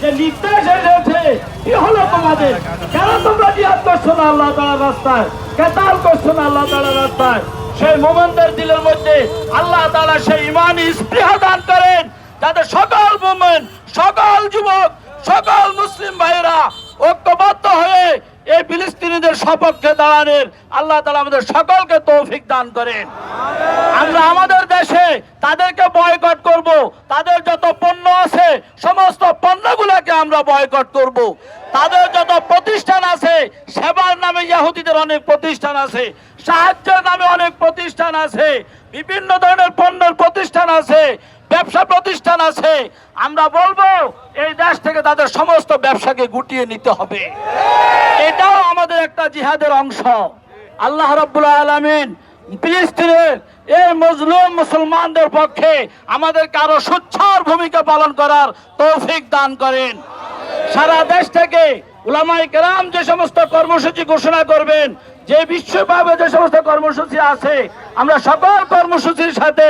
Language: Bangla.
যে নির্দেশ এসেছে কি হলো তোমাদের? কেন তোমরা জিহাদ করছো না আল্লাহ তাআলার রাস্তায়, কেতাল করছো না আল্লাহ তাআলার রাস্তায়? সেই মুমিনদের দিলের মধ্যে আল্লাহ তাআলা সেই ঈমানি স্পৃহা দান করেন, যাতে সকল মুমিন, সকল যুবক, সকল মুসলিম ভাইয়েরা ঐক্যবদ্ধ হয়ে এই ফিলিস্তিনিদের সপক্ষে দাঁড়ানোর আল্লাহ তাআলা আমাদের সকলকে তৌফিক দান করেন। আমরা আমাদের দেশে তাদেরকে বয়কট করব, তাদের যত পণ্য আছে সমস্ত পণ্যগুলোকে আমরা বয়কট করব। তাদের যত প্রতিষ্ঠান আছে, সেবার নামে ইহুদিদের অনেক প্রতিষ্ঠান আছে, সাহায্যের নামে অনেক প্রতিষ্ঠান আছে, বিভিন্ন ধরনের পণ্যের প্রতিষ্ঠান আছে, ব্যবসা প্রতিষ্ঠান আছে, আমরা বলবো এই দেশ থেকে তাদের সমস্ত ব্যবসাকে গুটিয়ে নিতে হবে। এটাও আমাদের একটা জিহাদের অংশ। আল্লাহ রাব্বুল আলামিন ফিলিস্তিনের এই মজলুম মুসলমানদের পক্ষে আমাদেরকে আরো সোচ্চার ভূমিকা পালন করার তৌফিক দান করেন। সারা দেশ থেকে উলামায়ে কেরাম যে সমস্ত কর্মসূচি ঘোষণা করবেন, যে বিশ্বব্যাপী যে সমস্ত কর্মসূচি আছে, আমরা সকল কর্মসূচির সাথে